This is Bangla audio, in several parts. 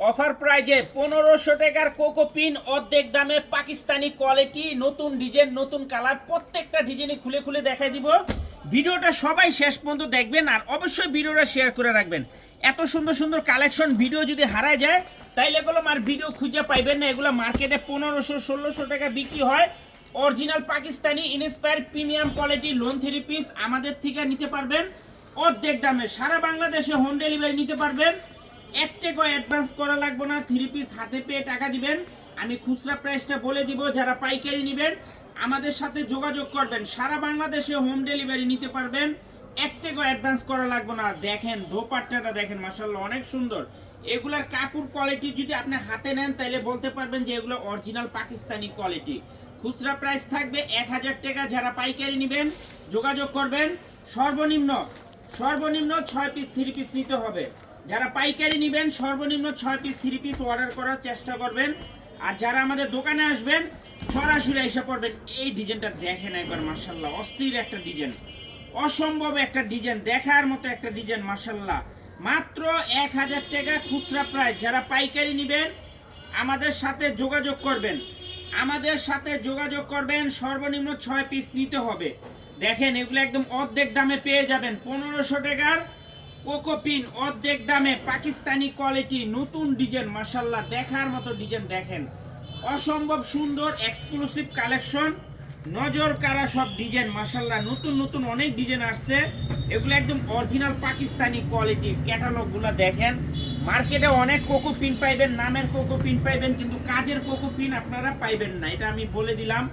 অফার প্রাইজে 1500 টাকার কোকোপিন অর্ধেক দামে পাকিস্তানি কোয়ালিটি, নতুন ডিজাইন, নতুন কালার, প্রত্যেকটা ডিজাইনই খুলে খুলে দেখাই দিব। ভিডিওটা সবাই শেষ পর্যন্ত দেখবেন আর অবশ্যই ভিডিওটা শেয়ার করে রাখবেন। এত সুন্দর সুন্দর কালেকশন ভিডিও যদি হারায় যায় তাইলে এগুলো আর ভিডিও খুঁজে পাইবেন না। এগুলো মার্কেটে 1500-1600 টাকা বিক্রি হয়। Original Pakistani inspire premium quality loan 3 piece আমাদের থেকে নিতে পারবেন অর্ধেক দামে। সারা বাংলাদেশে হোম ডেলিভারি নিতে পারবেন। এক টাকা অ্যাডভান্স করা লাগবে না, 3 পিস হাতে পেয়ে টাকা দিবেন। আমি খুচরা প্রাইসটা বলে দিব, যারা পাইকারি নেবেন আমাদের সাথে যোগাযোগ করবেন। সারা বাংলাদেশে হোম ডেলিভারি নিতে পারবেন, এক টাকা অ্যাডভান্স করা লাগবে না। দেখেন দোপাট্টাটা দেখেন, মাশাআল্লাহ অনেক সুন্দর। এগুলার কাপড় কোয়ালিটি যদি আপনি হাতে নেন তাহলে বলতে পারবেন যে এগুলো অরিজিনাল পাকিস্তানি কোয়ালিটি। খুচরা প্রাইস থাকবে 1000 টাকা। যারা পাইকারি নেবেন যোগাযোগ করবেন। সর্বনিম্ন 6 পিস 3 পিস নিতে হবে। যারা পাইকারি নেবেন সর্বনিম্ন 6 পিস 3 পিস অর্ডার করার চেষ্টা করবেন। আর যারা আমাদের দোকানে আসবেন সরাসরি এসে পড়বেন। এই ডিজাইনটা দেখেন একবার, মাশাআল্লাহ অস্থির একটা ডিজাইন, অসম্ভব একটা ডিজাইন, দেখার মতো একটা ডিজাইন, মাশাআল্লাহ। মাত্র 1000 টাকা খুচরা প্রাইস। যারা পাইকারি নেবেন আমাদের সাথে যোগাযোগ করবেন, সর্বনিম্ন 6 পিস নিতে হবে। দেখেন এগুলো একদম অর্ধেক দামে পেয়ে যাবেন। 1500 টাকার কোকোপিন অর্ধেক দামে পাকিস্তানি কোয়ালিটি, নতুন ডিজাইন, মাশাআল্লাহ দেখার মতো ডিজাইন। দেখেন অসম্ভব সুন্দর এক্সক্লুসিভ কালেকশন, নজর কারা সব ডিজাইন, মাশাআল্লাহ নতুন নতুন অনেক ডিজাইন আসছে। এগুলো একদম অরিজিনাল পাকিস্তানি কোয়ালিটি। ক্যাটালগুলো দেখেন, মার্কেটে অনেক কোকোপিন পাইবেন, নামের কোকোপিন পাইবেন, কিন্তু কাজের কোকোপিন আপনারা পাইবেন না, এটা আমি বলে দিলাম।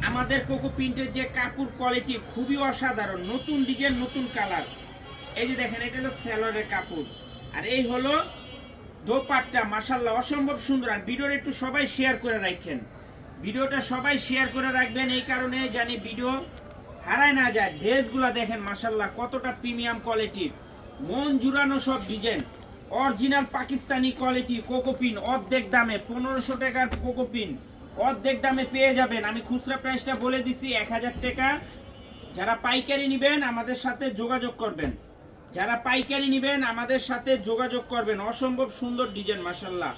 আমাদের কোকোপিনের যে কাপড় কোয়ালিটি খুবই অসাধারণ, নতুন ডিজাইন, নতুন কালার। এই যে দেখেন এটা হলো সেলরের কাপড়, আর এই হলো দোপাট্টা, মাশাআল্লাহ অসম্ভব সুন্দর। আর ভিডিওটা একটু সবাই শেয়ার করে রাখেন, ভিডিওটা সবাই শেয়ার করে রাখবেন, এই কারণে জানি ভিডিও হারায় না যায়। ড্রেসগুলো দেখেন মাশাআল্লাহ কতটা প্রিমিয়াম কোয়ালিটির, মন জুড়ানো সব ডিজাইন, অরিজিনাল পাকিস্তানি কোয়ালিটি। কোকোপিন অর্ধেক দামে, 1500 টাকার কোকোপিন অর্ধেক দামে পেয়ে যাবেন। আমি খুচরা প্রাইসটা বলে দিছি 1000 টাকা। যারা পাইকারি নেবেন আমাদের সাথে যোগাযোগ করবেন, অসম্ভব সুন্দর ডিজাইন, মাশাআল্লাহ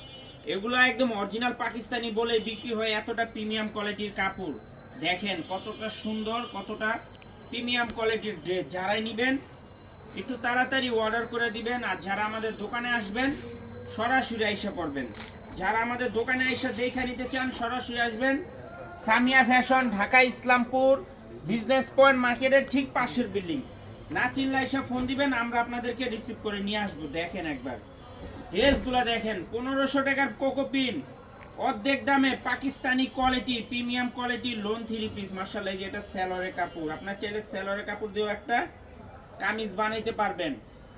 এগুলো একদম অরিজিনাল পাকিস্তানি বলে বিক্রি হয়। এতটা প্রিমিয়াম কোয়ালিটির কাপড় দেখেন, কতটা সুন্দর, কতটা প্রিমিয়াম কোয়ালিটির ড্রেস। যারাই নেবেন একটু তাড়াতাড়ি অর্ডার করে দিবেন। আর যারা আমাদের দোকানে আসবেন সরাসরি আইসা পড়বেন। যারা আমাদের দোকানে আইসা দেখে নিতে চান সরাসরি আসবেন। Samia fashion, Dhaka Islampur business point মার্কেটের ঠিক পাশের বিল্ডিং। না চিনলে এসে ফোন দিবেন, আমরা আপনাদেরকে রিসিভ করে নিয়ে আসবো। দেখেন একবার ড্রেসগুলো দেখেন, 1500 টাকার কোকোপিন অর্ধেক দামে Pakistani quality, premium quality loan 3 piece, মাশাআল্লাহ। এই যে এটা সেলরের কাপড়, আপনার চাইলে সেলরের কাপড় দিয়েও একটা কামিজ বানাইতে পারবেন।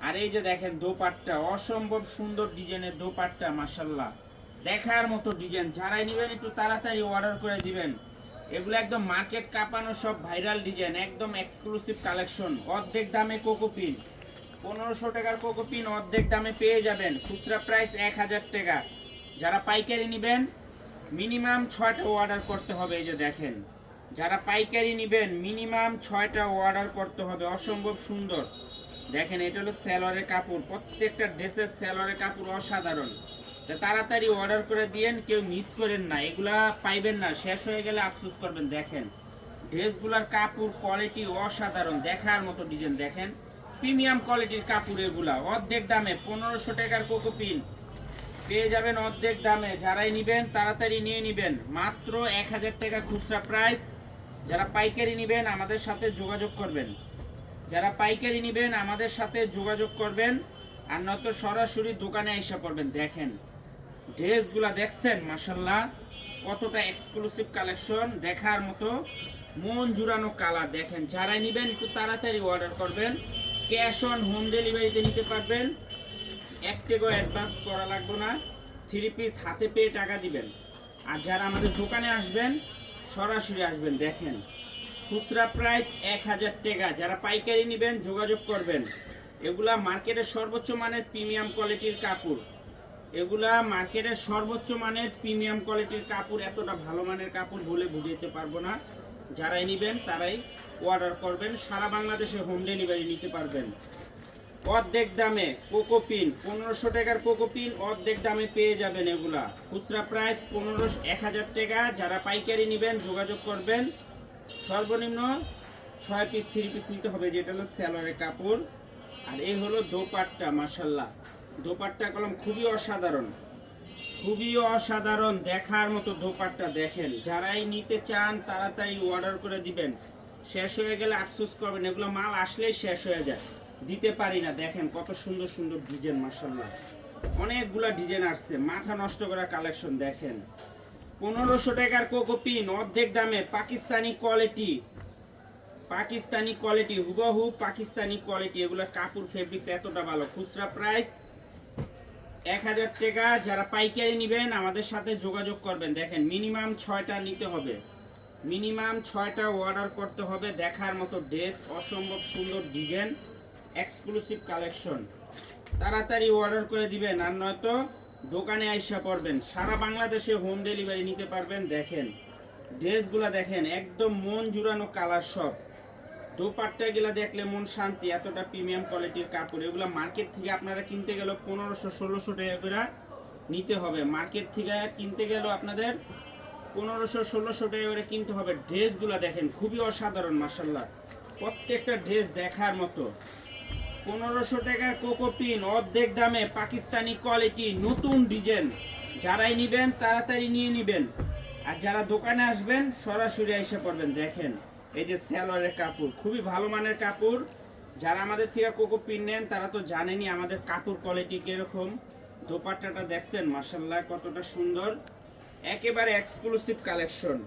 আর এই যে দেখেন দোপাট্টা, অসম্ভব সুন্দর ডিজাইনের দোপাট্টা, মাশাআল্লাহ দেখার মতো ডিজাইন। যারাই নেবেন একটু তাড়াতাড়ি অর্ডার করে দিবেন। এগুলো একদম মার্কেট কাঁপানো সব ভাইরাল ডিজাইন, একদম এক্সক্লুসিভ কালেকশন। অর্ধেক দামে কোকোপিন, 1500 টাকার কোকোপিন অর্ধেক দামে পেয়ে যাবেন। খুচরা প্রাইস 1000 টাকা। যারা পাইকারি নেবেন মিনিমাম 6টা অর্ডার করতে হবে। এই যে দেখেন, যারা পাইকারি নেবেন মিনিমাম 6টা অর্ডার করতে হবে। অসম্ভব সুন্দর দেখেন, এটা হলো সেলরের কাপড়, প্রত্যেকটা ড্রেসের সেলরের কাপড় অসাধারণ। তাড়াতাড়ি অর্ডার করে দিয়েন, কেউ মিস করেন না, এগুলা পাইবেন না, শেষ হয়ে গেলে আফসোস করবেন। দেখেন ড্রেসগুলার কাপড় কোয়ালিটি অসাধারণ, দেখার মতো ডিজাইন। দেখেন প্রিমিয়াম কোয়ালিটির কাপড় এগুলা। অর্ধেক দামে 1500 টাকার কোকোপিন পেয়ে যাবেন অর্ধেক দামে। যারাই নেবেন তাড়াতাড়ি নিয়ে নেবেন, মাত্র 1000 টাকা খুচরা প্রাইস। যারা পাইকারি নেবেন আমাদের সাথে যোগাযোগ করবেন, আর নয়তো সরাসরি দোকানে এসে পড়বেন। দেখেন ড্রেসগুলা দেখছেন, মাশাআল্লাহ কতটা এক্সক্লুসিভ কালেকশন, দেখার মতো মন জুড়ানো কালার। দেখেন যারাই নেবেন একটু তাড়াতাড়ি অর্ডার করবেন। ক্যাশ অন হোম ডেলিভারিতে নিতে পারবেন, এক টাকাও অ্যাডভান্স করা লাগবে না, 3 পিস হাতে পেয়ে টাকা দিবেন। আর যারা আমাদের দোকানে আসবেন সরাসরি আসবেন। দেখেন খুচরা প্রাইস 1000 টাকা। যারা পাইকারি নেবেন যোগাযোগ করবেন। এগুলা মার্কেটের সর্বোচ্চ মানের প্রিমিয়াম কোয়ালিটির কাপড়, এতটা ভালো মানের কাপড় বলে বুঝাইতে পারবো না। যারাই নেবেন তারাই অর্ডার করবেন, সারা বাংলাদেশে হোম ডেলিভারি নিতে পারবেন। অর্ধেক দামে কোকোপিন 1500 টাকার কোকোপিন অর্ধেক দামে পেয়ে যাবেন। এগুলা খুচরা প্রাইস 1000 টাকা। যারা পাইকারি নেবেন যোগাযোগ করবেন। সর্বনিম্ন 6 পিস 3 পিস নিতে হবে, যেটা হলো সেলরের কাপড়। আর এই হলো দোপাট্টা, মাশাল্লাহ দোপাট্টা কলম খুবই অসাধারণ, খুবই অসাধারণ, দেখার মতো দোপাট্টা। দেখেন, যারাই নিতে চান তাড়াতাড়ি অর্ডার করে দিবেন, শেষ হয়ে গেলে আফসোস করবেন। এগুলো মাল আসলেই শেষ হয়ে যায়, দিতে পারি না। দেখেন কত সুন্দর সুন্দর ডিজাইন, মাশাল্লাহ অনেকগুলা ডিজাইন আসছে, মাথা নষ্ট করা কালেকশন। দেখেন 1500 টাকার কোকোপিন অর্ধেক দামে, পাকিস্তানি কোয়ালিটি, পাকিস্তানি কোয়ালিটি, হুবহু পাকিস্তানি কোয়ালিটি। এগুলো কাপড় ফেব্রিক্স এতটা ভালো। খুচরা প্রাইস 1000 টাকা। যারা পাইকারি নেবেন আমাদের সাথে যোগাযোগ করবেন। দেখেন মিনিমাম 6টা নিতে হবে, মিনিমাম 6টা অর্ডার করতে হবে। দেখার মতো ড্রেস, অসম্ভব সুন্দর ডিজাইন, এক্সক্লুসিভ কালেকশন। তাড়াতাড়ি অর্ডার করে দিবেন, আর নয়তো দোকানে আইসা পড়বেন। সারা বাংলাদেশে হোম ডেলিভারি নিতে পারবেন। দেখেন ড্রেসগুলো দেখেন, একদম মন জুড়ানো কালার সব। দোপাট্টাগুলা দেখলে মন শান্তি, এতটা প্রিমিয়াম কোয়ালিটির কাপড়। এগুলো মার্কেট থেকে আপনারা কিনতে গেলেও 1500-1600 টাকা করে নিতে হবে। মার্কেট থেকে কিনতে গেলেও আপনাদের 1500-1600 টাকা করে কিনতে হবে। ড্রেসগুলো দেখেন খুবই অসাধারণ, মাশাল্লাহ প্রত্যেকটা ড্রেস দেখার মতো। 1500 টাকার কোকোপিন অর্ধেক দামে, পাকিস্তানি কোয়ালিটি, নতুন ডিজাইন। যারাই নেবেন তাড়াতাড়ি নিয়ে নেবেন। আর যারা দোকানে আসবেন সরাসরি এসে পড়বেন। দেখেন এই যে সেলরের কাপড়, খুবই ভালো মানের কাপড়। যারা আমাদের থেকে কোকোপিন নেন তারা তো জানেনই আমাদের কাপড় কোয়ালিটি কিরকম। দোপাট্টাটা দেখছেন মাশাল্লাহ কতটা সুন্দর, একেবারে এক্সক্লুসিভ কালেকশন।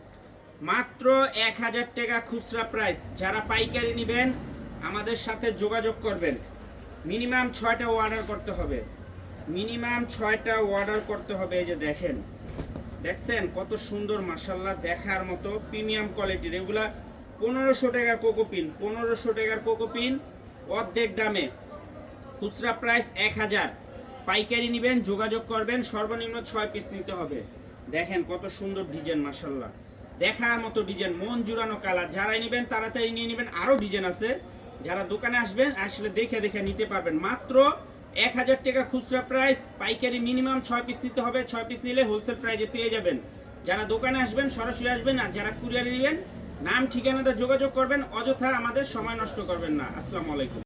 মাত্র 1000 টাকা খুচরা প্রাইস। যারা পাইকারি নেবেন আমাদের সাথে যোগাযোগ করবেন। মিনিমাম 6টা অর্ডার করতে হবে, মিনিমাম 6টা অর্ডার করতে হবে। এই যে দেখেন, দেখছেন কত সুন্দর, মাশাল্লাহ দেখার মতো প্রিমিয়াম কোয়ালিটির। এগুলা 1500 টাকার কোকোপিন, 1500 টাকার কোকোপিন অর্ধেক দামে, খুচরা প্রাইস 1000। পাইকারি নেবেন যোগাযোগ করবেন, সর্বনিম্ন 6 পিস নিতে হবে। দেখেন কত সুন্দর ডিজাইন, মাশাল্লাহ দেখার মতো ডিজাইন, মন জুড়ানো কালার। যারাই নেবেন তাড়াতাড়ি নিয়ে নেবেন, আরও ডিজাইন আছে। যারা দোকানে আসবেন আসলে দেখে দেখে নিতে পারবেন। মাত্র 1000 টাকা খুচরা প্রাইস, পাইকারি মিনিমাম 6 পিস নিতে হবে। 6 পিস নিলে হোলসেল প্রাইসে পেয়ে যাবেন। যারা দোকানে আসবেন সরাসরি আসবেন, আর যারা কুরিয়ারে নেবেন নাম ঠিকানাতে যোগাযোগ করবেন। অযথা আমাদের সময় নষ্ট করবেন না। আসসালামু আলাইকুম।